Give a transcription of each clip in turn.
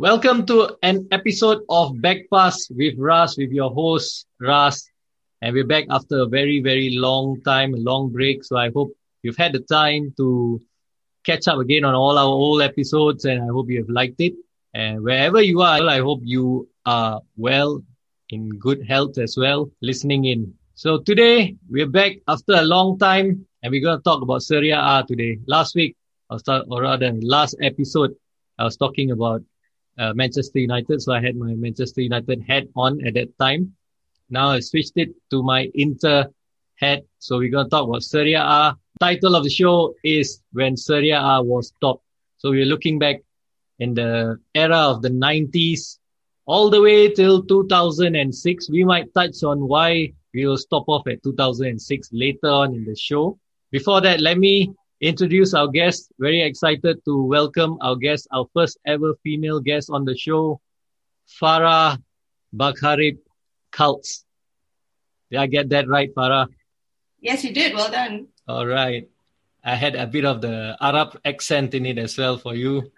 Welcome to an episode of Backpass with Ras, with your host, Ras. And we're back after a very, very long time, a long break. So I hope you've had the time to catch up again on all our old episodes, and I hope you have liked it. And wherever you are, I hope you are well, in good health as well, listening in. So today, we're back after a long time, and we're going to talk about Serie A today. Last episode, I was talking about Manchester United. So I had my Manchester United hat on at that time. Now I switched it to my Inter hat. So we're going to talk about Serie A. Title of the show is When Serie A Was Top. So we're looking back in the era of the 90s all the way till 2006. We might touch on why we will stop off at 2006 later on in the show. Before that, let me introduce our guest. Very excited to welcome our guest, our first ever female guest on the show, Farah Bagharib-Kaltz. Did I get that right, Farah? Yes, you did. Well done. All right. I had a bit of the Arab accent in it as well for you.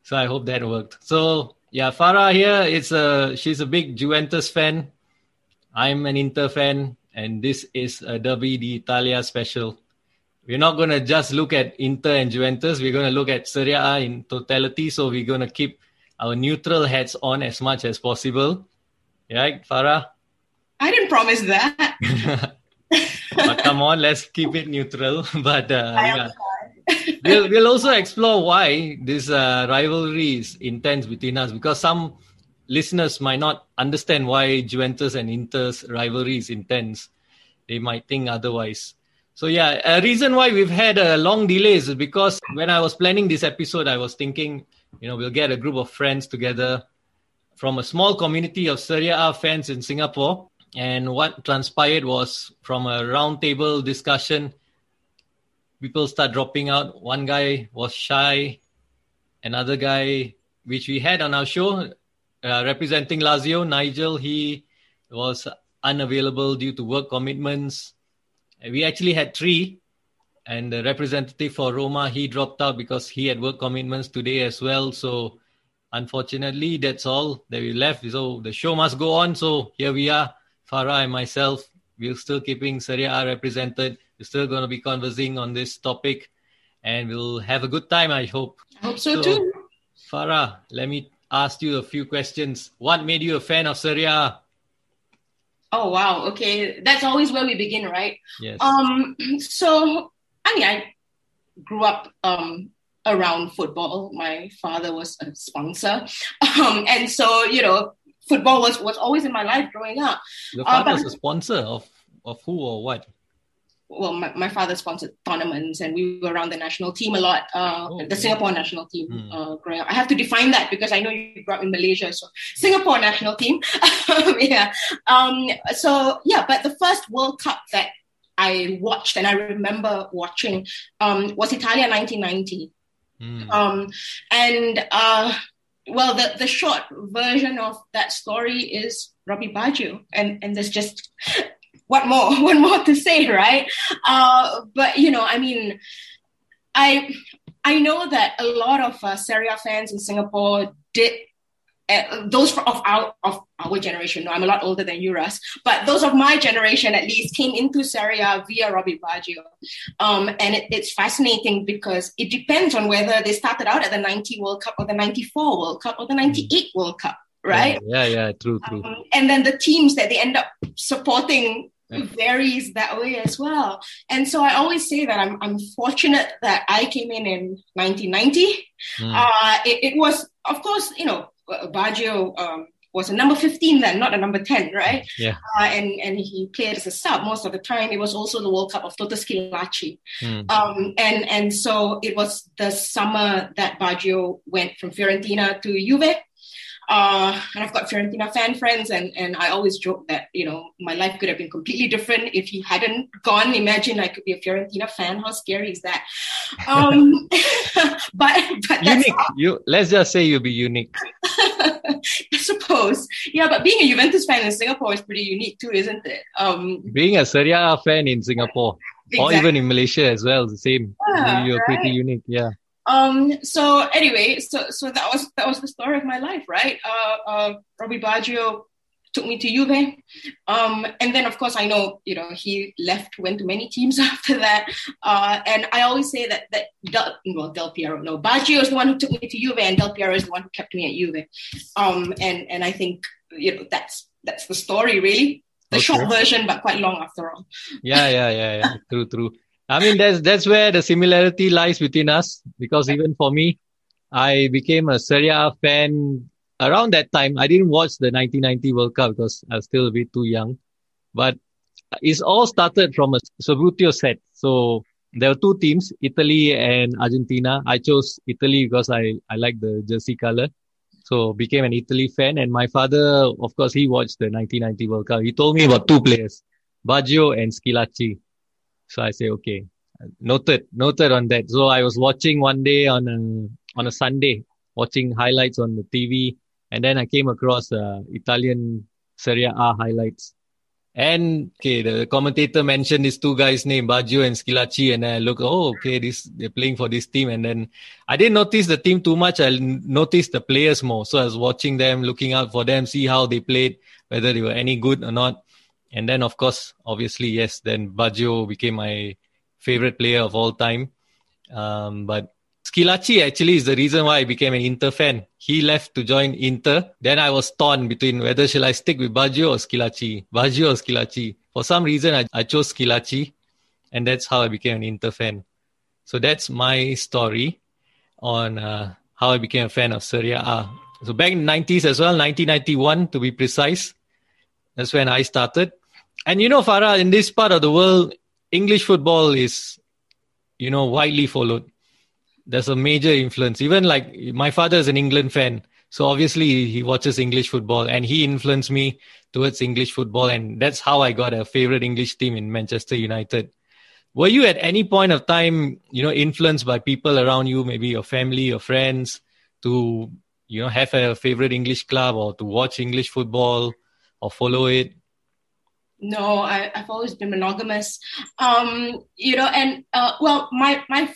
So I hope that worked. So yeah, Farah here, she's a big Juventus fan. I'm an Inter fan, and this is a Derby d'Italia special. We're not going to just look at Inter and Juventus. We're going to look at Serie A in totality. So we're going to keep our neutral hats on as much as possible. Right, Farah? I didn't promise that. But come on, let's keep it neutral. But yeah. We'll also explore why this rivalry is intense between us, because some listeners might not understand why Juventus and Inter's rivalry is intense. They might think otherwise. So yeah, a reason why we've had a long delay is because when I was planning this episode, I was thinking, we'll get a group of friends together from a small community of Serie A fans in Singapore. And what transpired was, from a roundtable discussion, people start dropping out. One guy was shy. Another guy, which we had on our show, representing Lazio, Nigel, he was unavailable due to work commitments. We actually had three, and the representative for Roma, he dropped out because he had work commitments today as well. So unfortunately, that's all that we left. So the show must go on. So here we are, Farah and myself. We're still keeping Serie A represented. We're still going to be conversing on this topic, and we'll have a good time, I hope. I hope so too. Farah, let me ask you a few questions. What made you a fan of Serie A? Oh, wow. Okay. That's always where we begin, right? Yes. So, I grew up around football. My father was a sponsor. And so, football was always in my life growing up. Your father was a sponsor of who or what? Well, my father sponsored tournaments, and we were around the national team a lot, the Singapore national team growing up. I have to define that because I know you grew up in Malaysia, so Singapore national team. Yeah. But the first World Cup that I watched, and I remember watching, was Italia 1990. The short version of that story is Robbie Baggio, and there's just... What more to say, right? I know that a lot of Serie A fans in Singapore did, those of our generation, no, I'm a lot older than you, Russ, but those of my generation at least came into Serie A via Robbie Baggio. And it's fascinating because it depends on whether they started out at the 90 World Cup or the 94 World Cup or the 98 World Cup, right? Yeah, true. And then the teams that they end up supporting varies that way as well. And so I always say that I'm fortunate that I came in 1990. It was, of course, Baggio was a number 15 then, not a number 10, right? Yeah. And he played as a sub most of the time. It was also the World Cup of Toto Schillaci. And so it was the summer that Baggio went from Fiorentina to Juve. And I've got Fiorentina fan friends, and I always joke that, my life could have been completely different if he hadn't gone. Imagine I could be a Fiorentina fan. How scary is that? But unique. Let's just say you'll be unique. I suppose. Yeah, but being a Juventus fan in Singapore is pretty unique too, isn't it? Being a Serie A fan in Singapore, or even in Malaysia as well, the same. You're pretty unique, yeah. So anyway, so that was the story of my life, right? Robbie Baggio took me to Juve. And then of course I know, he went to many teams after that. And I always say that Del Piero, no, Baggio is the one who took me to Juve and Del Piero is the one who kept me at Juve. And I think, that's the story really. The short version, but quite long after all. Yeah. True. I mean, that's where the similarity lies between us, because even for me, I became a Serie A fan around that time. I didn't watch the 1990 World Cup because I was still a bit too young, but it's all started from a Subbuteo set. So there were two teams, Italy and Argentina. I chose Italy because I like the jersey color. So became an Italy fan. And my father, of course, he watched the 1990 World Cup. He told me about two players, Baggio and Schillaci. So I say, okay, noted on that. So I was watching one day on a Sunday, watching highlights on the TV. And then I came across Italian Serie A highlights. And the commentator mentioned these two guys' name, Baggio and Schillaci, and I look, they're playing for this team. And then I didn't notice the team too much. I noticed the players more. So I was watching them, looking out for them, see how they played, whether they were any good or not. And then, of course, obviously, yes, then Baggio became my favorite player of all time. But Schillaci actually is the reason why I became an Inter fan. He left to join Inter. Then I was torn between whether shall I stick with Baggio or Schillaci. For some reason, I chose Schillaci, and that's how I became an Inter fan. So that's my story on how I became a fan of Serie A. So back in the 90s as well, 1991 to be precise. That's when I started. And Farah, in this part of the world, English football is, widely followed. There's a major influence. Even like my father is an England fan. So obviously he watches English football and he influenced me towards English football. And that's how I got a favorite English team in Manchester United. Were you at any point of time, influenced by people around you, maybe your family or friends, to, have a favorite English club or to watch English football or follow it? No, I've always been monogamous. My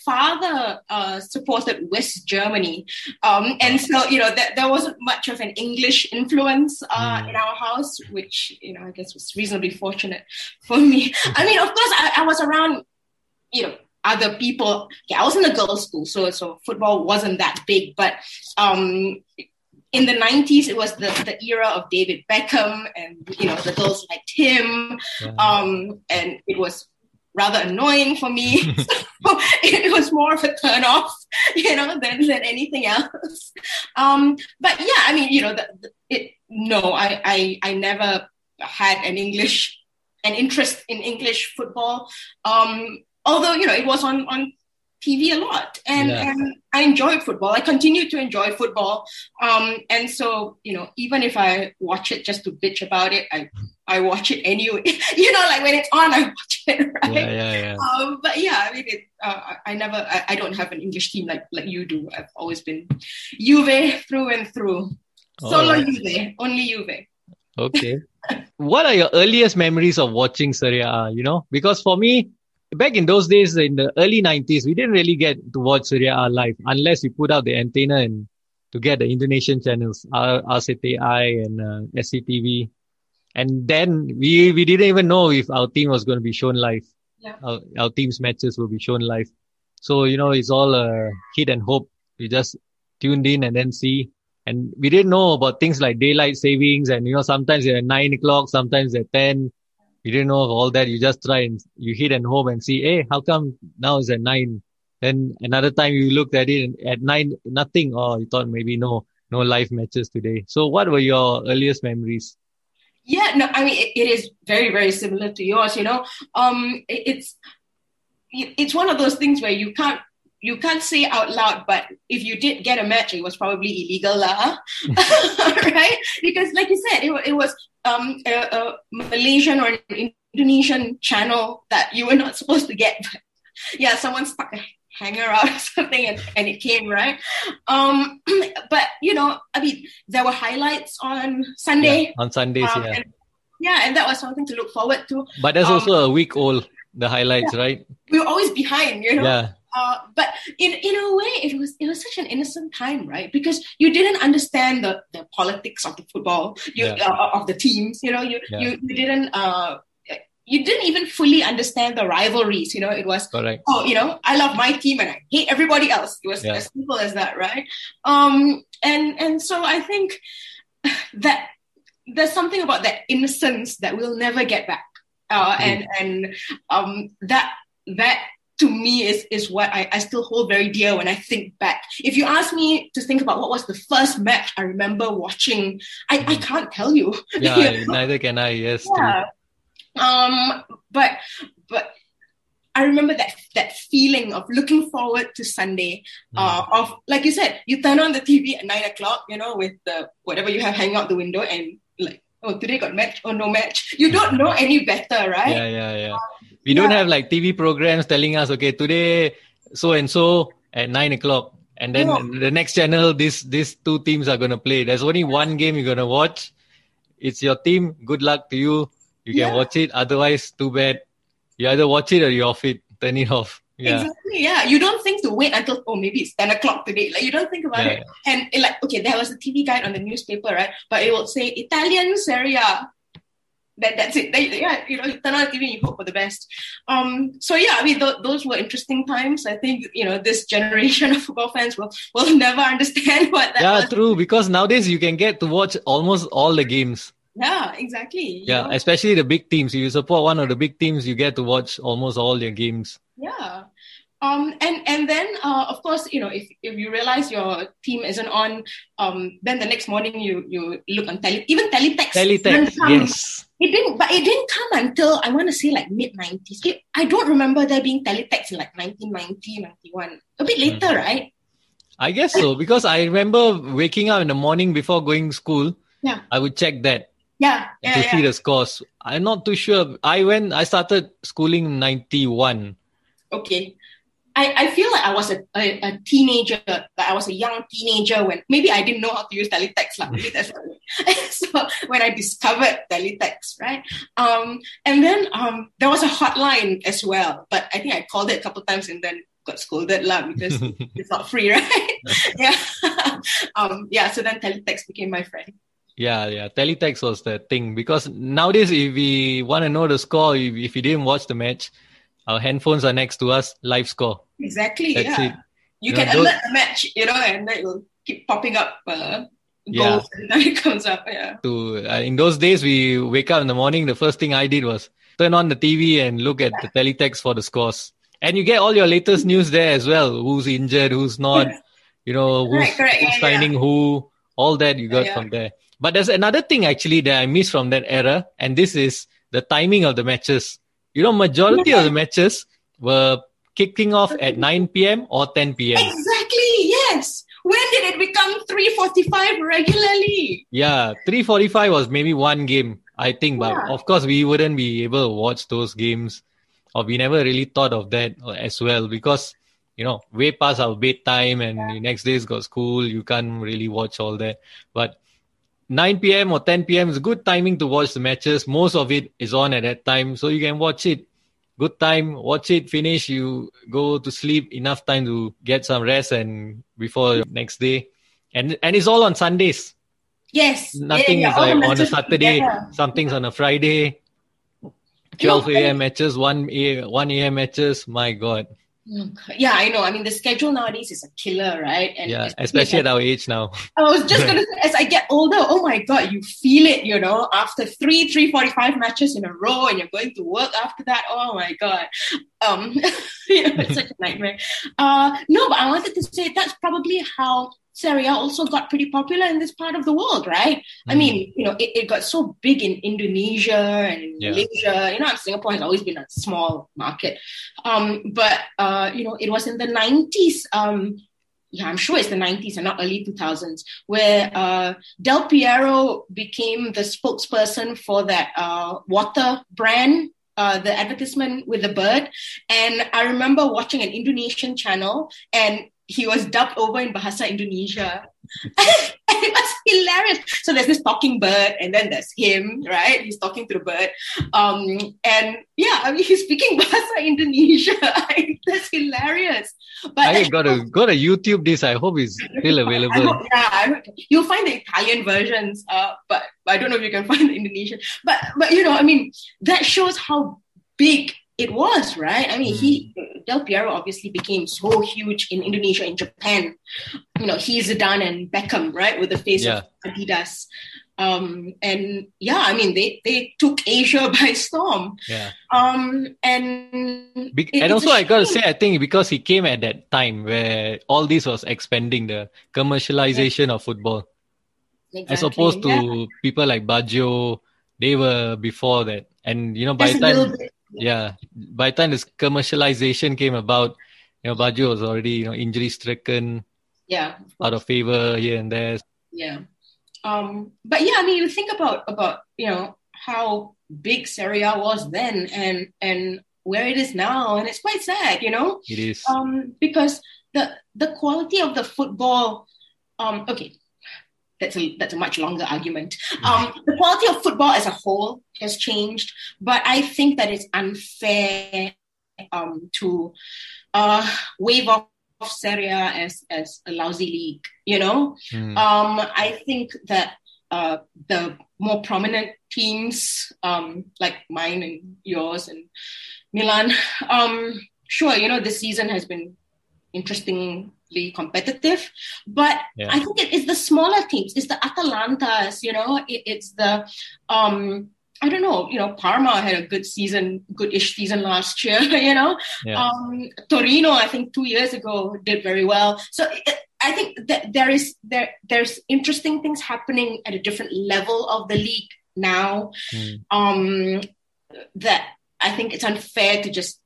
father supported West Germany. And so, there wasn't much of an English influence in our house, which, I guess was reasonably fortunate for me. I mean, of course, I was around, other people. Yeah, I was in a girls' school, so football wasn't that big, but in the 90s, it was the era of David Beckham and, the girls liked him. And it was rather annoying for me. So it was more of a turn off, than anything else. But yeah, I mean, I never had an interest in English football. Although, it was on TV a lot, and I enjoyed football. I continue to enjoy football, and so even if I watch it just to bitch about it, I watch it anyway. Like when it's on, I watch it, right? Yeah. But yeah, I mean, I don't have an English team like you do. I've always been Juve through and through. Solo right. Juve, only Juve. Okay. What are your earliest memories of watching Serie A? Because for me, back in those days, in the early 90s, we didn't really get to watch Serie A live unless we put out the antenna and to get the Indonesian channels, RCTI and SCTV. And then we didn't even know if our team was going to be shown live. Yeah. Our team's matches will be shown live. So, it's all hit and hope. We just tuned in and then see. And we didn't know about things like daylight savings and, sometimes they're at 9 o'clock, sometimes they're 10. You didn't know of all that. You just try and you hit and hope and see, hey, how come now it's at 9? Then another time you looked at it and at 9, nothing. Oh, you thought maybe no live matches today. So what were your earliest memories? Yeah, no, I mean, it is very, very similar to yours, It's one of those things where you can't say out loud, but if you did get a match, it was probably illegal, right? Because like you said, it was a Malaysian or an Indonesian channel that you were not supposed to get. But yeah, someone stuck a hanger out or something and it came, right? But, I mean, there were highlights on Sunday. Yeah, on Sundays, And that was something to look forward to. But that's also a week old, the highlights, right? We were always behind, Yeah. But in a way, it was such an innocent time, right? Because you didn't understand the politics of the football, of the teams. You didn't. You didn't even fully understand the rivalries. It was, correct. I love my team and I hate everybody else. It was as simple as that, right? And so I think that there's something about that innocence that we'll never get back. And that to me is what I still hold very dear when I think back. If you ask me to think about what was the first match I remember watching, I can't tell you. Yeah, neither can I. Yes. Yeah. But I remember that feeling of looking forward to Sunday, of, like you said, you turn on the TV at 9:00, with the whatever you have hanging out the window, and like, oh, today got match or no match. You don't know any better, right? Yeah. We don't have like TV programs telling us, okay, today so and so at 9:00, and then the next channel, these two teams are gonna play. There's only one game you're gonna watch. It's your team. Good luck to you. You can watch it. Otherwise, too bad. You either watch it or you off it. Turn it off. Yeah. Exactly. Yeah. You don't think to wait until maybe it's 10:00 today. Like, you don't think about it. And there was a TV guide on the newspaper, right? But it would say Italian Serie A. That's it. You turn on the TV and you hope for the best. Those were interesting times. I think this generation of football fans will never understand what that was. Yeah, true. Because nowadays you can get to watch almost all the games. Yeah, exactly. Yeah, especially the big teams. If you support one of the big teams, you get to watch almost all their games. Yeah. And then of course, if you realize your team isn't on, then the next morning you look on teletext. Teletext, yes. It didn't come until, I want to say, like mid-90s. I don't remember there being teletext in like 1990, 91. A bit later, right? I guess so, because I remember waking up in the morning before going to school. Yeah. I would check that. To see the scores. I'm not too sure. I started schooling in 91. Okay. I feel like I was a teenager, like I was a young teenager when maybe I didn't know how to use teletext. Maybe that's so when I discovered teletext, right? And then there was a hotline as well, but I think I called it a couple of times and then got scolded because it's not free, right? So then teletext became my friend. Yeah. Teletext was the thing, because nowadays if we want to know the score, if you didn't watch the match, our handphones are next to us, live score. Exactly. That's it. You can alert the match, and then it will keep popping up goals and then it comes up. Yeah. In those days, we wake up in the morning. The first thing I did was turn on the TV and look at the teletext for the scores. And you get all your latest news there as well. Who's injured, who's not, who's signing who, all that you got from there. But there's another thing actually that I missed from that era, and this is the timing of the matches. Majority of the matches were kicking off at 9 p.m. or 10 p.m. Exactly, yes. When did it become 3:45 regularly? Yeah, 3:45 was maybe one game, I think. But of course, we wouldn't be able to watch those games, or we never really thought of that as well, because, way past our bedtime and the next day's got school, you can't really watch all that. But 9 p.m. or 10 p.m. is good timing to watch the matches. Most of it is on at that time, so you can watch it. Good time, watch it, finish, you go to sleep, enough time to get some rest and before next day. And it's all on Sundays. Yes. Nothing is like on a Saturday, something's on a Friday. 12 a.m. matches, 1 a.m. matches, my God. Yeah, I know. I mean, the schedule nowadays is a killer, right? And especially at our age now. I was just going to say, as I get older, oh my God, you feel it, after 3:45 matches in a row and you're going to work after that. Oh my God. It's such a nightmare. No, but I wanted to say that's probably how Serie A also got pretty popular in this part of the world, right? I mean, it got so big in Indonesia and in Malaysia. Singapore has always been a small market. But it was in the 90s. I'm sure it's the 90s and not early 2000s, where Del Piero became the spokesperson for that water brand, the advertisement with the bird. And I remember watching an Indonesian channel, and he was dubbed over in Bahasa Indonesia. And it was hilarious. So there's this talking bird, and then there's him, right? He's talking to the bird. And yeah, I mean, he's speaking Bahasa Indonesia. That's hilarious. But I gotta YouTube this. I hope it's still available. You'll find the Italian versions, but I don't know if you can find the Indonesian. But I mean, that shows how big it was, right? I mean, Del Piero obviously became so huge in Indonesia, in Japan. He's Zidane and Beckham, right? With the face of Adidas. And yeah, I mean, they took Asia by storm. Yeah. And also, I gotta say, I think because he came at that time where all this was expanding, the commercialization of football. Exactly. As opposed to people like Baggio, they were before that. And, by the time... Yeah, by the time this commercialization came about, Baggio was already, injury stricken, out of favor here and there. Yeah, but yeah, I mean, you think about how big Serie A was then and where it is now, and it's quite sad, It is because the quality of the football. Okay. That's a much longer argument. The quality of football as a whole has changed, but I think that it's unfair to wave off Serie A as a lousy league. I think that the more prominent teams like mine and yours and Milan, sure, this season has been interestingly competitive, but I think it is the smaller teams. It's the Atalantas, it's the I don't know, Parma had a good-ish season last year, Torino, I think 2 years ago did very well. So I think that there's interesting things happening at a different level of the league now, that I think it's unfair to just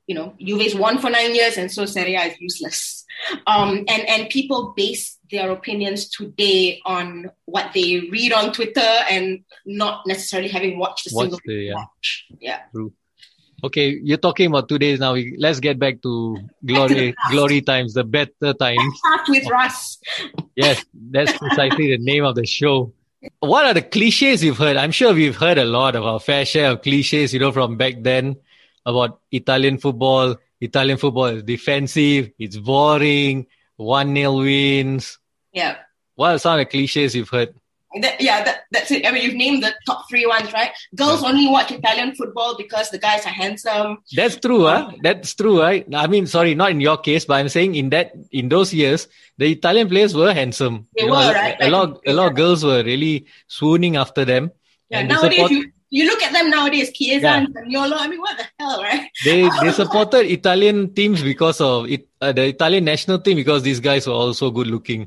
Juve's won for 9 years, and so Serie A is useless. And people base their opinions today on what they read on Twitter and not necessarily having watched a single match. Yeah. True. Okay, you're talking about 2 days now. Let's get back to glory times, the better times. Start with Russ. Yes, that's precisely the name of the show. What are the cliches you've heard? I'm sure we've heard a lot of our fair share of cliches, from back then. About Italian football. Italian football is defensive. It's boring. 1-0 wins. Yeah. What are some of the cliches you've heard? That's it. I mean, you've named the top 3 ones, right? Girls only watch Italian football because the guys are handsome. That's true, That's true, right? I mean, sorry, not in your case, but I'm saying in those years, the Italian players were handsome. They were, right? A lot of girls were really swooning after them. Yeah, and nowadays you look at them nowadays, Chiesa and Zaniolo, I mean, what the hell, right? They supported Italian teams because of the Italian national team, because these guys were also good looking.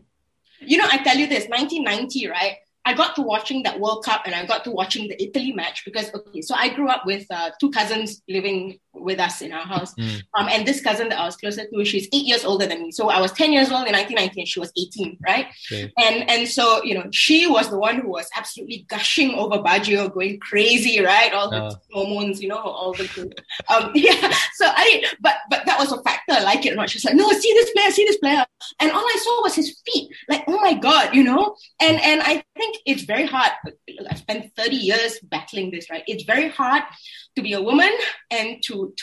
I tell you this, 1990, right? I got to watching that World Cup and I got to watching the Italy match because, so I grew up with 2 cousins living with us in our house. And this cousin that I was closer to, she's 8 years older than me. So I was 10 years old in 1990 and she was 18, right? Okay. And so, she was the one who was absolutely gushing over Baggio, going crazy, right? All the hormones, all the So but that was a factor, like it or not. She's like, no, see this player. And all I saw was his feet. Like, oh my God, And I think it's very hard. I spent 30 years battling this, right? It's very hard to be a woman and to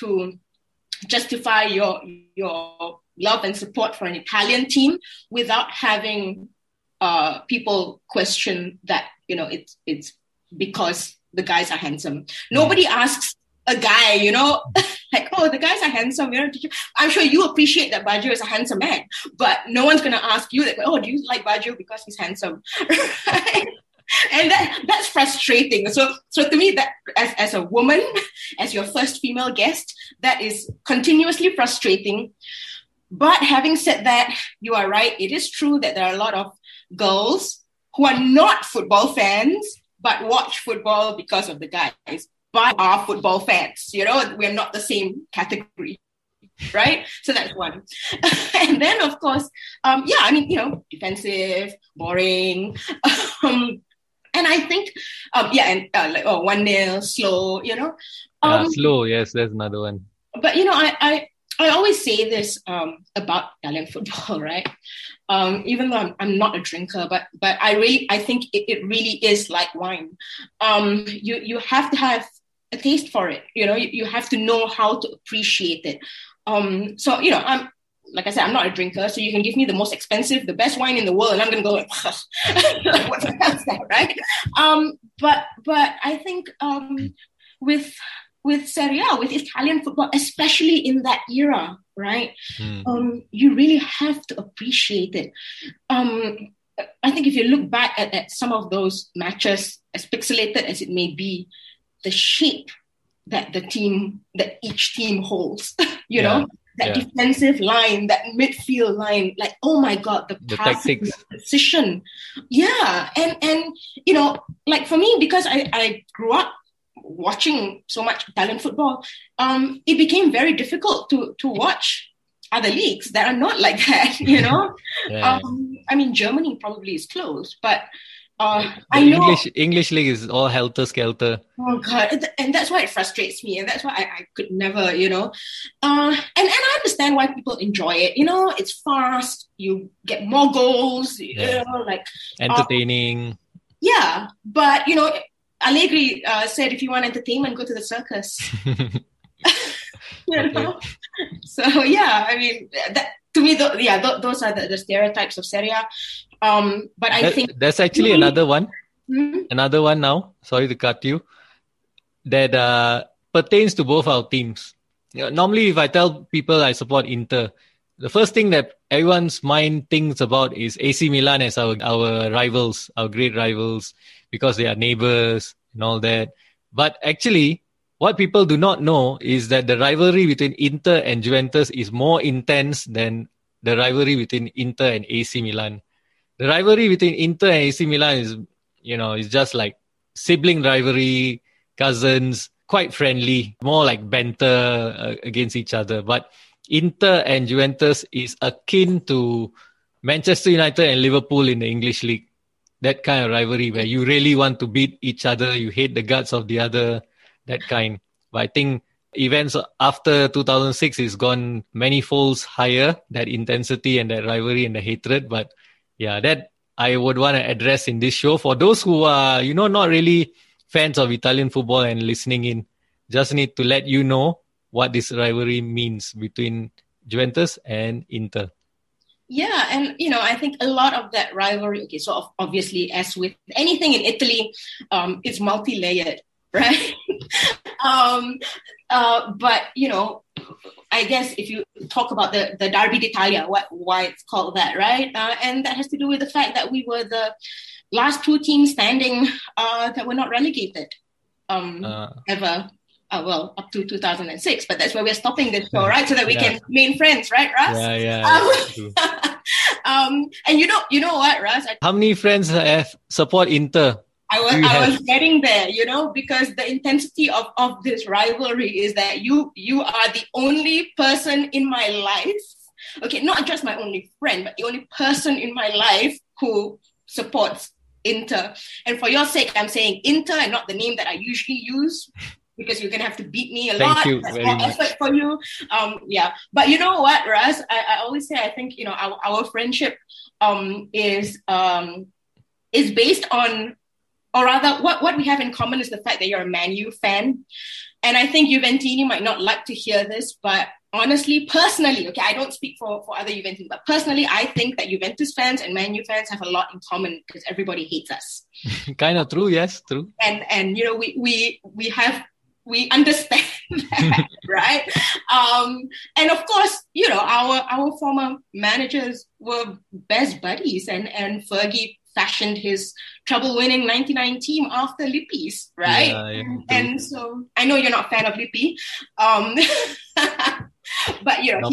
justify your love and support for an Italian team without having people question that, it's because the guys are handsome. Nobody asks a guy, like, oh, the guys are handsome. I'm sure you appreciate that Baggio is a handsome man, but no one's going to ask you that, oh, do you like Baggio because he's handsome? Right? And that's frustrating. So to me, that as a woman, as your first female guest, that is continuously frustrating. But having said that, you are right. It is true that there are a lot of girls who are not football fans, but watch football because of the guys, but are football fans. We're not the same category. Right? So that's one. And then, of course, defensive, boring. And I think, 1-0, slow, slow, yes, that's another one. But, I always say this about Italian football, right? Even though I'm not a drinker, but I think it really is like wine. You have to have a taste for it. You have to know how to appreciate it. So I'm, like I said, I'm not a drinker, so you can give me the most expensive, the best wine in the world, and I'm gonna go like, what the hell's that, right? But I think with Serie A, with Italian football, especially in that era, right? You really have to appreciate it. I think if you look back at some of those matches, as pixelated as it may be, the shape that each team holds, that defensive line, that midfield line, like, oh my God, the passing, tactics, the precision. Yeah. And like for me, because I grew up watching so much Italian football, it became very difficult to watch other leagues that are not like that, Yeah. I mean, Germany probably is close, but I know English league is all helter skelter. Oh God, and that's why it frustrates me, and that's why I could never, and I understand why people enjoy it. It's fast, you get more goals, like entertaining. Yeah, but Allegri said, if you want entertainment, go to the circus. So yeah, I mean, that, to me, those are the stereotypes of Serie A. But I think there's actually another one. Another one now. Sorry to cut you. That pertains to both our teams. Normally, if I tell people I support Inter, the first thing that everyone's mind thinks about is AC Milan as our rivals, our great rivals, because they are neighbors and all that. But actually, what people do not know is that the rivalry between Inter and Juventus is more intense than the rivalry between Inter and AC Milan. The rivalry between Inter and AC Milan is, is just like sibling rivalry, cousins, quite friendly, more like banter against each other. But Inter and Juventus is akin to Manchester United and Liverpool in the English league. That kind of rivalry where you really want to beat each other, you hate the guts of the other, that kind. But I think events after 2006 is gone many folds higher, that intensity and that rivalry and the hatred. But yeah, that I would want to address in this show. For those who are, not really fans of Italian football and listening in, just need to let you know what this rivalry means between Juventus and Inter. Yeah, and I think a lot of that rivalry, okay, so obviously, as with anything in Italy, it's multi-layered, right? But I guess if you talk about the Derby d'Italia, why it's called that, right? And that has to do with the fact that we were the last two teams standing that were not relegated ever. Well, up to 2006, but that's where we're stopping this show, right? So that we can remain friends, right, Russ? And you know what, Russ? How many friends support Inter? I was getting there, because the intensity of this rivalry is that you are the only person in my life, okay, not just my only friend, but the only person in my life who supports Inter. And for your sake, I'm saying Inter and not the name that I usually use, because you're going to have to beat me a lot. Thank you That's very more much. effort for you. But you know what, Russ? I always say, I think, our friendship is based on, or rather, what we have in common is the fact that you're a Man U fan. And I think Juventini might not like to hear this, but honestly, personally, okay, I don't speak for other Juventini, but personally, I think that Juventus fans and Man U fans have a lot in common because everybody hates us. Kind of true, yes, true. And we understand that, right? And of course, our former managers were best buddies, and Fergie fashioned his treble-winning 99 team after Lippi's, right? Yeah, and so I know you're not a fan of Lippi, but Nope.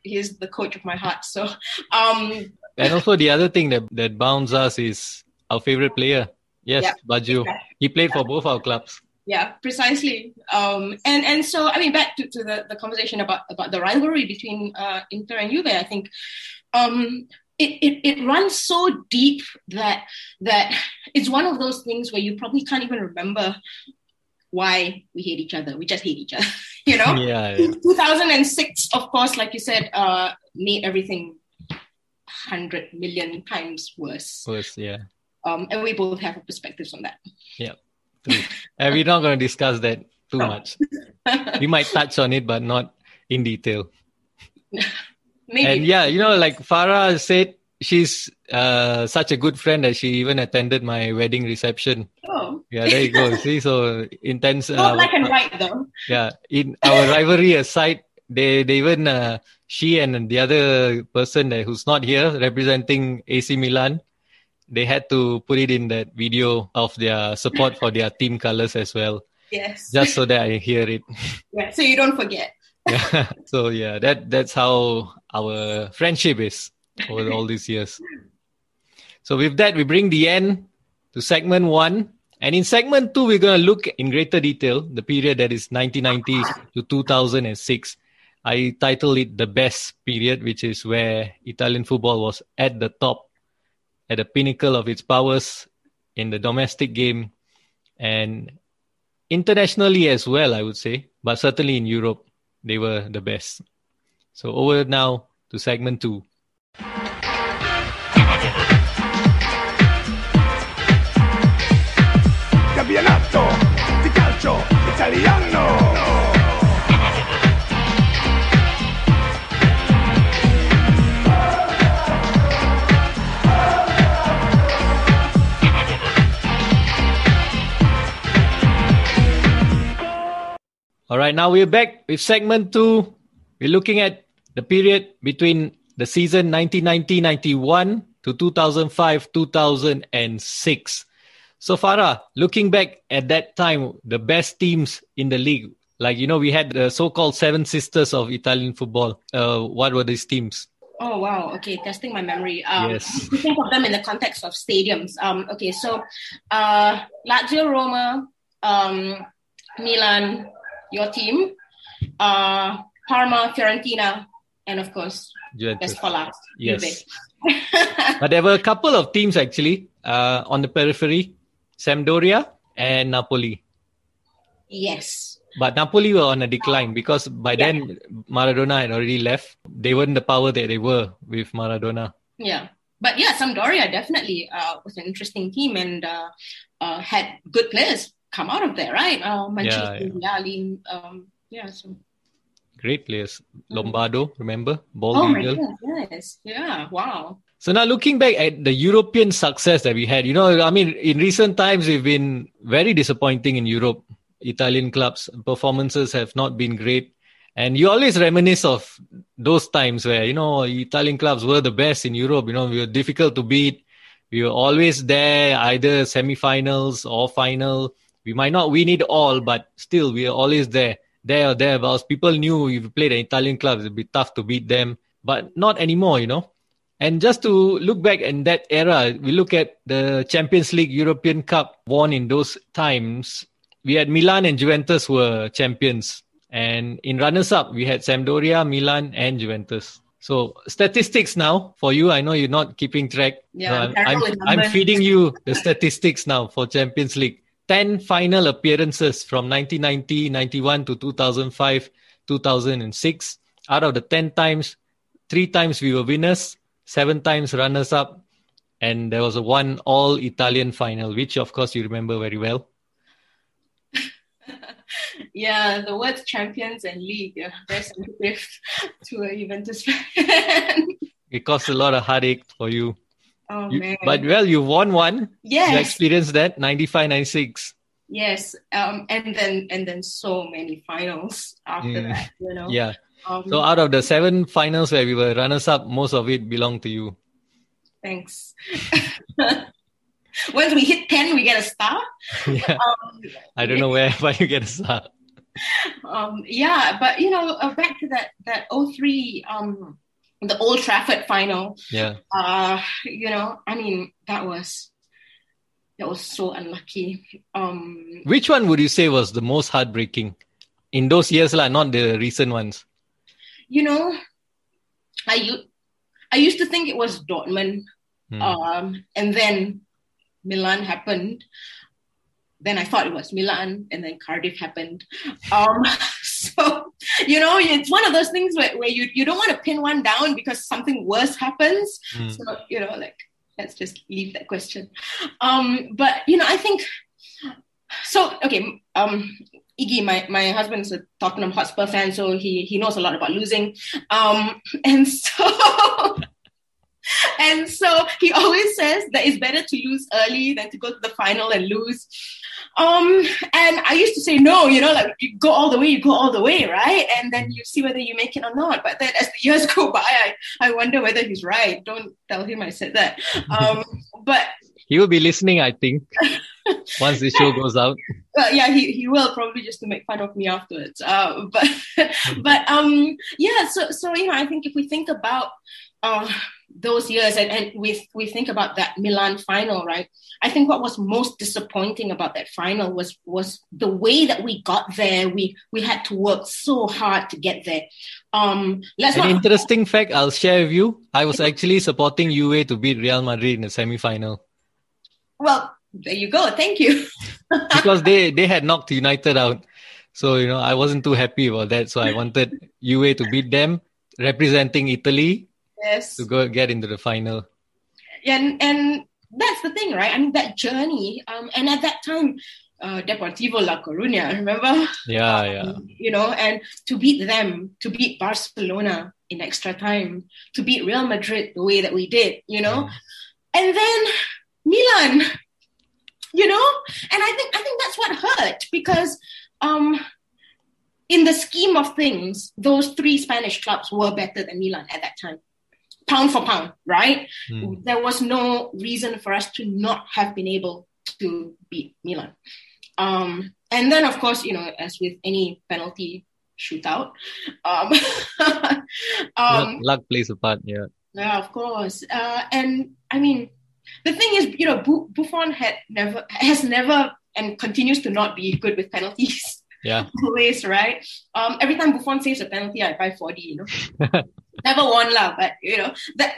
he's the coach of my heart. So, and also the other thing that bounds us is our favorite player. Yes, yeah, Baggio. exactly. He played for both our clubs. Yeah, precisely. And so, I mean, back to the conversation about the rivalry between Inter and Juve, I think it runs so deep that it's one of those things where you probably can't even remember why we hate each other. We just hate each other, you know? Yeah. 2006, of course, like you said, made everything 100 million times worse. Worse, yeah. And we both have perspectives on that. Yeah, true. And we're not going to discuss that too much. We might touch on it, but not in detail. Maybe. And yeah, you know, like Farah said, she's such a good friend that she even attended my wedding reception. Oh. Yeah, there you go. See, so intense. Not black and white, though. Yeah, in our rivalry aside, they even she and the other person who's not here representing AC Milan, they had to put it in that video of their support for their team colors as well. Yes. Just so that I hear it. Yeah, so you don't forget. Yeah. So yeah, that's how our friendship is over all these years. So with that, we bring the end to segment 1. And in segment 2, we're going to look in greater detail the period that is 1990 to 2006. I titled it The Best Period, which is where Italian football was at the top, at the pinnacle of its powers in the domestic game and internationally as well, I would say. But certainly in Europe, they were the best. So over now to segment 2. Campionato di calcio italiano. All right, now we're back with segment 2. We're looking at the period between the season 1990-91 to 2005-2006. So Farah, looking back at that time, the best teams in the league, like, you know, we had the so-called Seven Sisters of Italian football. What were these teams? Oh, wow. Okay, testing my memory. Yes. To think of them in the context of stadiums. Okay, so Lazio, Roma, Milan, your team, Parma, Fiorentina, and of course, Juventus. best for last. Yes. But there were a couple of teams actually on the periphery, Sampdoria and Napoli. Yes. But Napoli were on a decline because by then Maradona had already left. They weren't the power that they were with Maradona. Yeah. But yeah, Sampdoria definitely was an interesting team and had good players come out of there, right? Mancini, Vialli, so great players. Lombardo, remember? Bald Eagle. My God, yes. Yeah, wow. So now looking back at the European success that we had, you know, I mean, in recent times, we've been very disappointing in Europe. Italian clubs' performances have not been great. And you always reminisce of those times where, you know, Italian clubs were the best in Europe. You know, we were difficult to beat. We were always there, either semi-finals or final. We might not win it all, but still, we are always there or thereabouts. People knew if you played an Italian club, it'd be tough to beat them, but not anymore, you know. And just to look back in that era, we look at the Champions League, European Cup won in those times. We had Milan and Juventus were champions. And in runners-up, we had Sampdoria, Milan, and Juventus. So statistics now for you. I know you're not keeping track. Yeah, I'm feeding you the statistics now for Champions League. 10 final appearances from 1990, 91 to 2005, 2006. Out of the 10 times, 3 times we were winners, 7 times runners-up, and there was a 1 all-Italian final, which of course you remember very well. Yeah, the words champions and league are very sensitive to a Juventus fan. It caused a lot of heartache for you. Oh, man. But well, you won one. Yes. You experienced that, 95, 96. Yes. And then so many finals after that, you know. Yeah. So out of the 7 finals where we were runners-up, most of it belonged to you. Thanks. Once we hit 10, we get a star. Yeah. I don't know where, but you get a star. Yeah, but you know, back to that 03, the Old Trafford final. Yeah. You know, I mean, that was so unlucky. Which one would you say was the most heartbreaking in those years, not the recent ones? You know, I used to think it was Dortmund, and then Milan happened. then I thought it was Milan, and then Cardiff happened. So, it's one of those things where you don't want to pin one down because something worse happens. So, let's just leave that question. But, I think, so, okay, Iggy, my husband's a Tottenham Hotspur fan, so he knows a lot about losing. And so he always says that it's better to lose early than to go to the final and lose. And I used to say, no, you go all the way, right? And then you see whether you make it or not. But then as the years go by, I wonder whether he's right. Don't tell him I said that. But he will be listening, I think, once the show goes out. Well, yeah, he will, probably just to make fun of me afterwards. So I think if we think about those years and we think about that Milan final, right? I think what was most disappointing about that final was the way that we got there. We had to work so hard to get there. Interesting fact I'll share with you. I was actually supporting UA to beat Real Madrid in the semi-final. Well, there you go. Thank you. Because they had knocked United out. So, I wasn't too happy about that. So I wanted UA to beat them, representing Italy. Yes. To go get into the final. And that's the thing, right? I mean, that journey. And at that time, Deportivo La Coruña, remember? Yeah. And to beat them, to beat Barcelona in extra time, to beat Real Madrid the way that we did, And then Milan, and I think that's what hurt because in the scheme of things, those three Spanish clubs were better than Milan at that time. Pound for pound, right? There was no reason for us to not have been able to beat Milan. And then, of course, as with any penalty shootout, luck plays a part, yeah. Yeah, of course. And I mean, the thing is, Buffon has never and continues to not be good with penalties. Yeah. Always, right? Every time Buffon saves a penalty, I buy 40, Never won, but,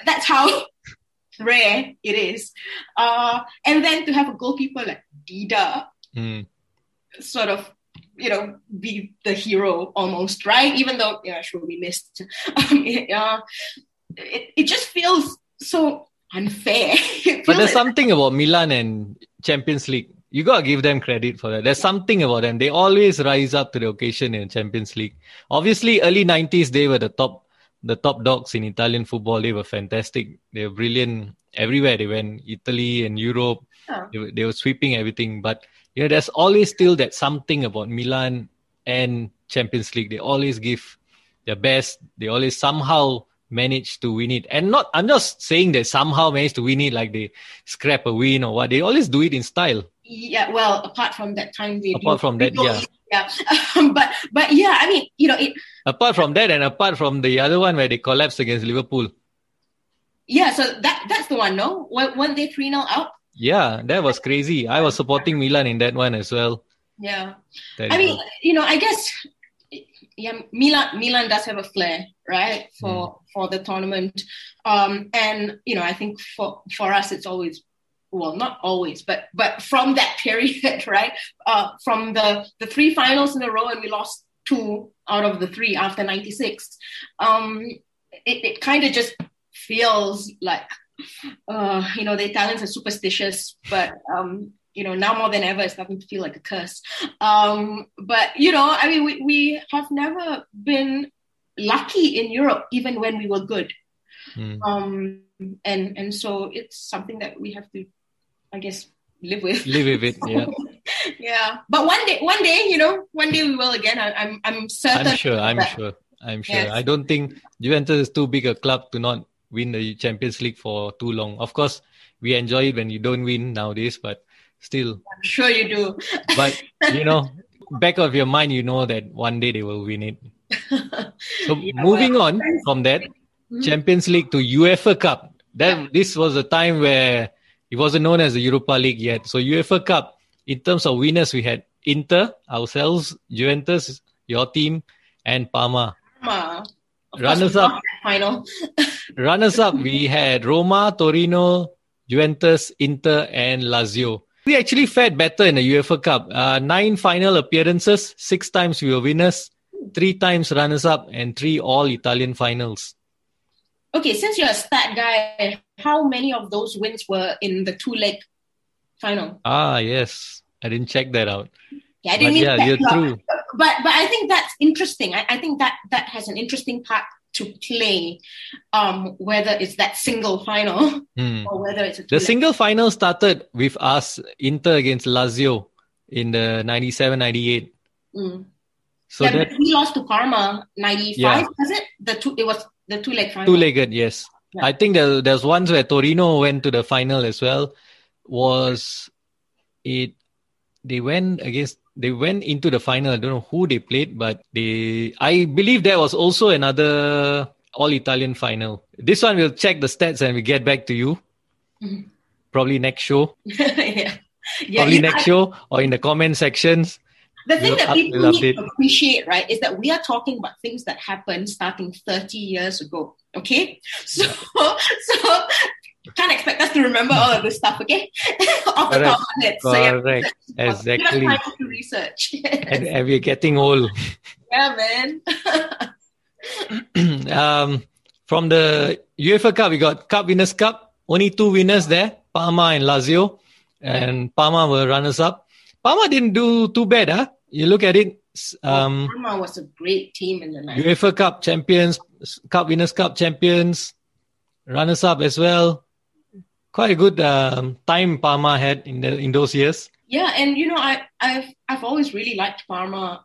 that's how rare it is. And then to have a goalkeeper like Dida sort of, be the hero almost, right? Even though, sure, we missed. It just feels so unfair. But there's something about Milan and Champions League. You got to give them credit for that. There's something about them. They always rise up to the occasion in Champions League. Obviously, early 90s, they were the top dogs in Italian football. They were fantastic. They were brilliant everywhere they went. Italy and Europe, they were sweeping everything. But, there's always still that something about Milan and Champions League. They always give their best. They always somehow manage to win it. And I'm just saying they somehow manage to win it like they scrap a win or what. They always do it in style. Yeah, well, apart from that time, yeah. But yeah, I mean, apart from that, and apart from the other one where they collapsed against Liverpool. Yeah, so that's the one, no? Weren't they 3-0 up? Yeah, that was crazy. I was supporting Milan in that one as well. Yeah. I mean, I guess Milan does have a flair, right, for the tournament. And, I think for us, it's always, well, not always, but from that period, right, from the three finals in a row and we lost 2 out of the 3 after 96, it kind of just feels like, the Italians are superstitious, but, now more than ever, it's starting to feel like a curse. But, we have never been lucky in Europe, even when we were good. And so it's something that we have to, I guess, live with. Live with it, yeah. Yeah. But one day, we will again. I'm certain. I'm sure. Yes. I don't think Juventus is too big a club to not win the Champions League for too long. Of course, we enjoy it when you don't win nowadays, but still. I'm sure you do. But, back of your mind, that one day they will win it. So moving on from that, Champions League to Uefa Cup. This was a time where it wasn't known as the Europa League yet. So Uefa Cup, in terms of winners, we had Inter, ourselves, Juventus, your team, and Parma. Runners-up, we had Roma, Torino, Juventus, Inter, and Lazio. We actually fared better in the UEFA Cup. 9 final appearances, 6 times we were winners, 3 times runners-up, and 3 all Italian finals. Okay, since you're a stat guy, how many of those wins were in the 2-leg final? Yes. I didn't check that out. Yeah, I didn't mean that. You're true. But I think that's interesting. I think that has an interesting part to play, whether it's that single final or whether it's a 2-leg. The single final started with us, Inter against Lazio in the 97-98. So yeah, that we lost to Parma 95, was it? It was the 2-leg final. 2-legged, yes. Yeah. I think there's ones where Torino went to the final as well. They went into the final. I don't know who they played, but I believe there was also another all-Italian final. This one we'll check the stats and we'll get back to you. Probably next show. Next show or in the comment sections. The thing that people need to appreciate, right, is that we are talking about things that happened starting 30 years ago. Okay? So you can't expect us to remember all of this stuff, okay? Off the top of our heads. Correct. Exactly. We have time to research. And we're getting old. Yeah, man. From the UEFA Cup, we got Cup Winners' Cup. Only 2 winners there, Parma and Lazio. And Parma were runners-up. Parma didn't do too bad, huh? You look at it. Parma was a great team in the 90s. UEFA Cup champions, Cup Winners' Cup champions, runners-up as well. Quite a good time Parma had in those years. Yeah, and I've always really liked Parma.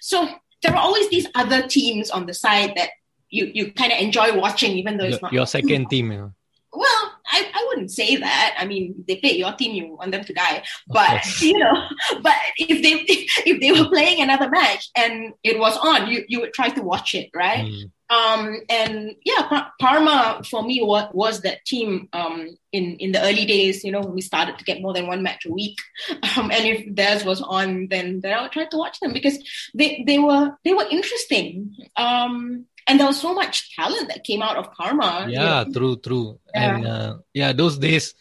So there are always these other teams on the side that you kind of enjoy watching, even though it's not your second team. Yeah. Well, I wouldn't say that. I mean, they play your team, you want them to die. But but if they were playing another match and it was on, you would try to watch it, right? And yeah, Parma for me was that team in the early days, when we started to get more than one match a week. And if theirs was on, then I would try to watch them because they were interesting. And there was so much talent that came out of Parma. Yeah, true. Yeah. And those days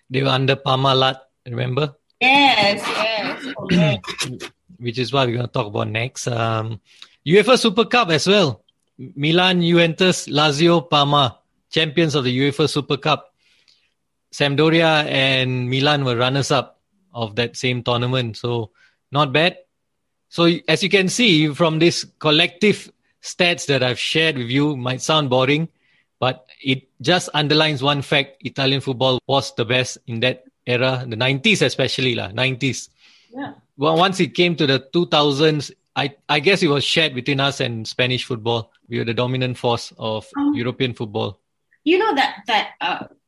they were under Parmalat, remember? Yes. Oh, yeah. Which is what we're going to talk about next. Uefa Super Cup as well. Milan, Juventus, Lazio, Parma, champions of the UEFA Super Cup. Sampdoria and Milan were runners-up of that same tournament. So, not bad. So, as you can see from this collective stats that I've shared with you, might sound boring, but it just underlines one fact. Italian football was the best in that era, the 90s especially. 90s. Yeah. Well, once it came to the 2000s, I guess it was shared between us and Spanish football. We were the dominant force of European football. Again,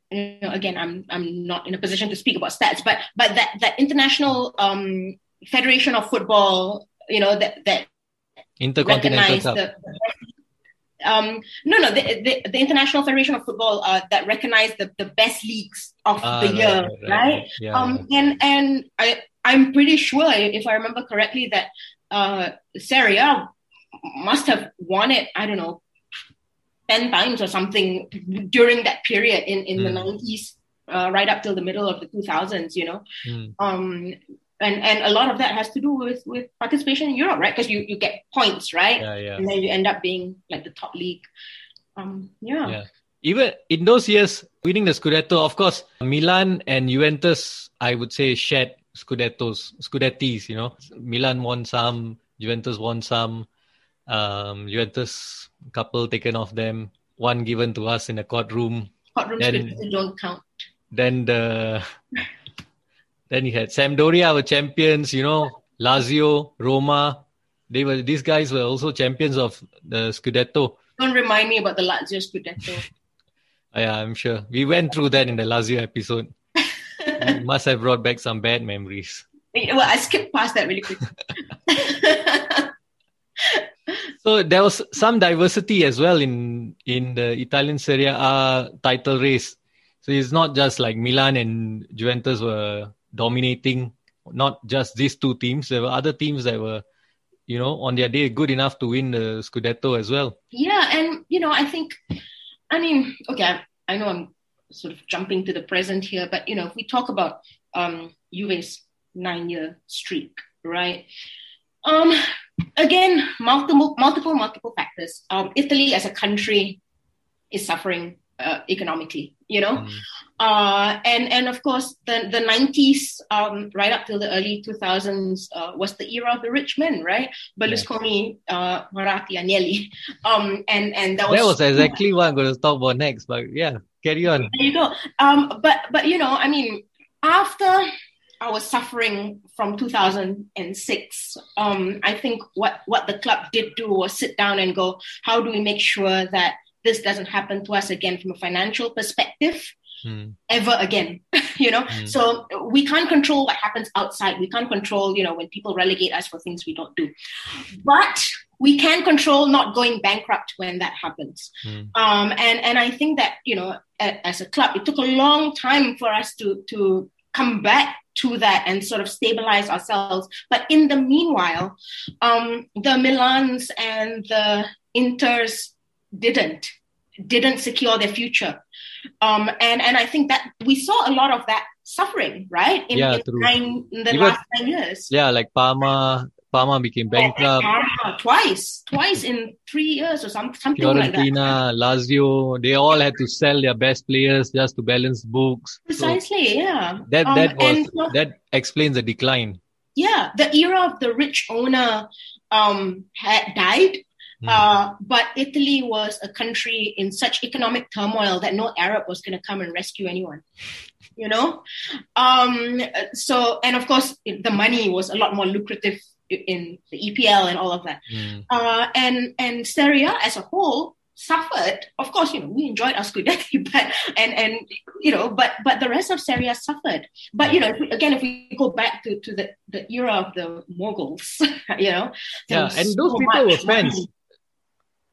I'm not in a position to speak about stats, but that international federation of football, that Intercontinental Cup. The International Federation of Football that recognized the best leagues of the year, right? Yeah. And I'm pretty sure, if I remember correctly, that Serie A must have won it, I don't know, 10 times or something during that period in the 90s, right up till the middle of the 2000s, And a lot of that has to do with participation in Europe, right? Because you get points, right? Yeah. And then you end up being like the top league. Even in those years, winning the Scudetto, of course, Milan and Juventus, I would say, shared Scudettis, Milan won some, Juventus won some. Juventus, couple taken off them, one given to us in a courtroom. Courtrooms don't count. Then you had Sampdoria were champions, Lazio, Roma. These guys were also champions of the Scudetto. Don't remind me about the Lazio Scudetto. Yeah, I'm sure. We went through that in the Lazio episode. We must have brought back some bad memories. Well, I skipped past that really quickly. So there was some diversity as well in the Italian Serie A title race. So it's not just like Milan and Juventus were dominating, not just these two teams. There were other teams that were, on their day good enough to win the Scudetto as well. Yeah, and, I know I'm sort of jumping to the present here, but, if we talk about Juve's 9-year streak, right? Again, multiple factors. Italy as a country is suffering economically, and of course the 90s right up till the early 2000s was the era of the rich men, right? Berlusconi, Moratti, Agnelli, and that was exactly what I'm going to talk about next. But yeah, carry on. There you go. But I mean, after I was suffering from 2006, I think what the club did do was sit down and go, how do we make sure that this doesn't happen to us again from a financial perspective ever again, So we can't control what happens outside. We can't control, when people relegate us for things we don't do. But we can control not going bankrupt when that happens. And I think that, as a club, it took a long time for us to come back to that and sort of stabilize ourselves. But in the meanwhile, the Milans and the Inters didn't secure their future. And I think that we saw a lot of that suffering, right? In the last 9 years. Yeah, like Parma became bankrupt. Twice in 3 years or something like that. Fiorentina, Lazio, they all had to sell their best players just to balance books. Precisely, yeah. That explains the decline. Yeah, the era of the rich owner had died. But Italy was a country in such economic turmoil that no Arab was going to come and rescue anyone, So, and of course, the money was a lot more lucrative in the EPL and all of that. And Serie A as a whole suffered. Of course, we enjoyed our Scudetti, but the rest of Serie A suffered. But if we go back to the era of the Mughals, and those people were fans.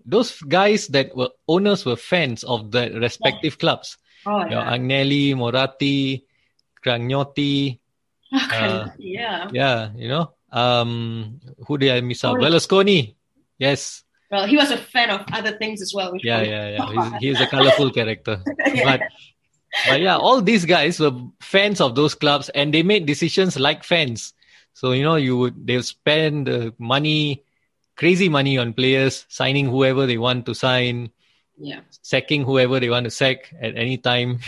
Those guys that were owners were fans of the respective clubs. Agnelli, Moratti, Cragnotti. Who did I miss out? Berlusconi. Yes. Well, he was a fan of other things as well. He's a colorful character. But all these guys were fans of those clubs, and they made decisions like fans. So they'll spend money. Crazy money on players, signing whoever they want to sign, sacking whoever they want to sack at any time.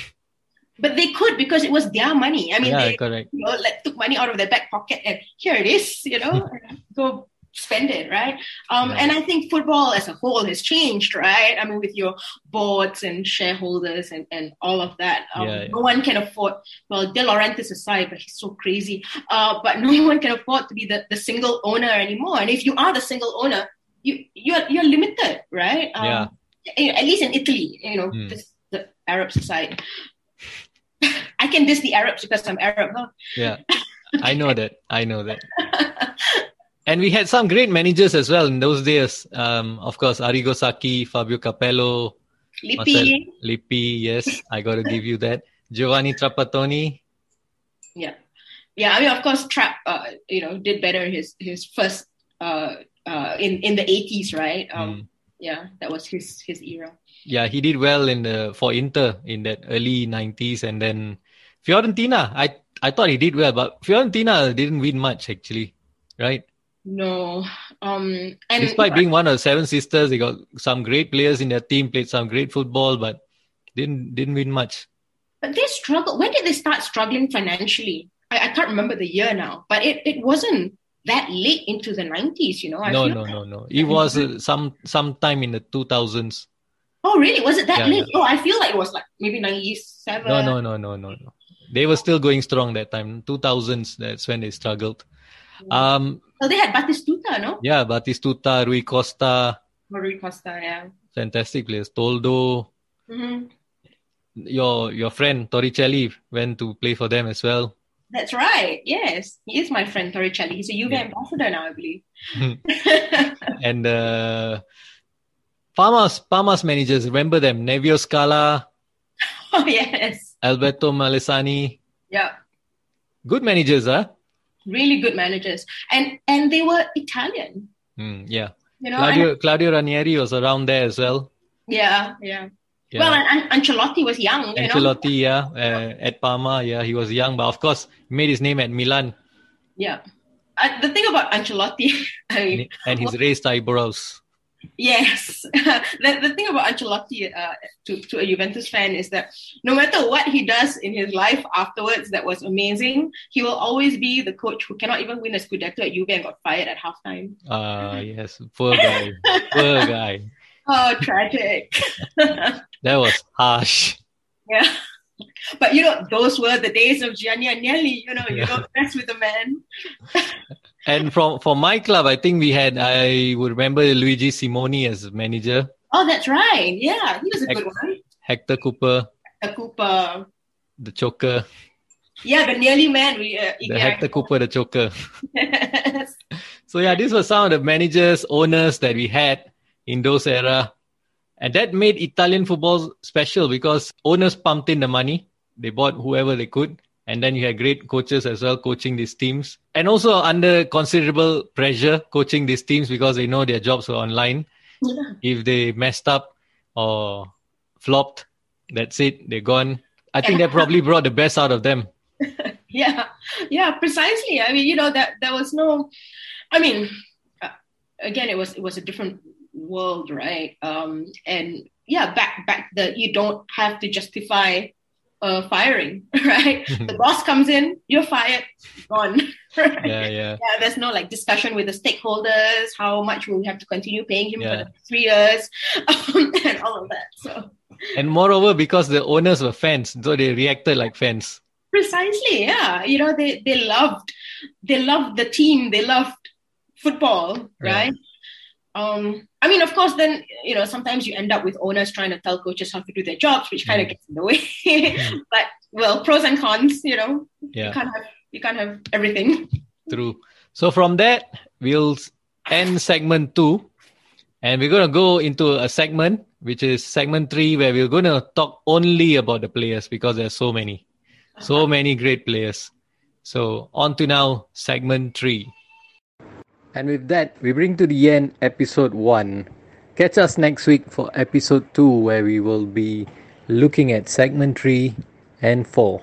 But they could, because it was their money. I mean, they correct. Took money out of their back pocket and here it is, go spend it, right? And I think football as a whole has changed, right? I mean, with your boards and shareholders and all of that. No one can afford, well, De Laurentiis aside, but he's so crazy. But no one can afford to be the single owner anymore. And if you are the single owner, you're limited, right? At least in Italy, the Arabs aside. I can diss the Arabs because I'm Arab, huh? Yeah, I know that. And we had some great managers as well in those days. Of course, Arrigo Sacchi, Fabio Capello, Lippi, yes, I got to give you that. Giovanni Trapattoni. Yeah. I mean, of course, Trapp, did better his first in the 80s, right? Yeah, that was his era. Yeah, he did well for Inter in that early 90s, and then Fiorentina. I thought he did well, but Fiorentina didn't win much actually, right? No. And despite being one of the Seven Sisters, they got some great players in their team, played some great football, but didn't win much. But they struggled. When did they start struggling financially? I can't remember the year now, but it wasn't that late into the 90s, No. It was sometime in the 2000s. Oh, really? Was it that late? Yeah. Oh, I feel like it was like maybe 97. No. They were still going strong that time. 2000s, that's when they struggled. So they had Batistuta, no? Yeah, Batistuta, Rui Costa. Rui Costa, yeah. Fantastic players. Toldo. Mm-hmm. Your friend Torricelli went to play for them as well. That's right. Yes, he is my friend Torricelli. He's a Juve ambassador now, I believe. And Parma's managers, remember them? Nevio Scala. Oh yes. Alberto Malesani. Yeah. Good managers, huh? Really good managers, and they were Italian. Yeah. Claudio Ranieri was around there as well. Yeah. Yeah. Well, and Ancelotti was young. Ancelotti, at Parma, he was young, but of course, he made his name at Milan. Yeah. The thing about Ancelotti, and his raised eyebrows. Yes. The thing about Ancelotti to a Juventus fan is that no matter what he does in his life afterwards that was amazing, he will always be the coach who cannot even win a Scudetto at Juve and got fired at halftime. Yes. Poor guy. Poor guy. Oh, tragic. That was harsh. Yeah. But, those were the days of Gianni Agnelli. You don't mess with a man. And for my club, I think I would remember Luigi Simoni as manager. Oh, that's right. Yeah, he was a good one. Hector Cooper. The choker. Yeah, the nearly man. The Hector Cooper, the choker. Yes. So, these were some of the managers, owners that we had in those era. And that made Italian football special because owners pumped in the money. They bought whoever they could. And then you had great coaches as well coaching these teams. And also under considerable pressure coaching these teams because they know their jobs were online. Yeah. If they messed up or flopped, that's it. They're gone. I think that probably brought the best out of them. Yeah, precisely. I mean, there was no... I mean, again, it was a different world, right? And back you don't have to justify firing, right? The boss comes in, you're fired, gone. Right? Yeah. There's no discussion with the stakeholders. How much will we have to continue paying him for the 3 years, and all of that. So, and moreover, because the owners were fans, so they reacted like fans. Precisely, yeah. They loved the team. They loved football, right? I mean, of course, then, sometimes you end up with owners trying to tell coaches how to do their jobs, which kind of gets in the way. But, well, pros and cons, you can't have everything. True. So from that, we'll end segment 2. And we're going to go into a segment, which is segment 3, where we're going to talk only about the players because there's so many great players. So on to now, segment 3. And with that, we bring to the end episode 1. Catch us next week for episode 2, where we will be looking at segment 3 and 4.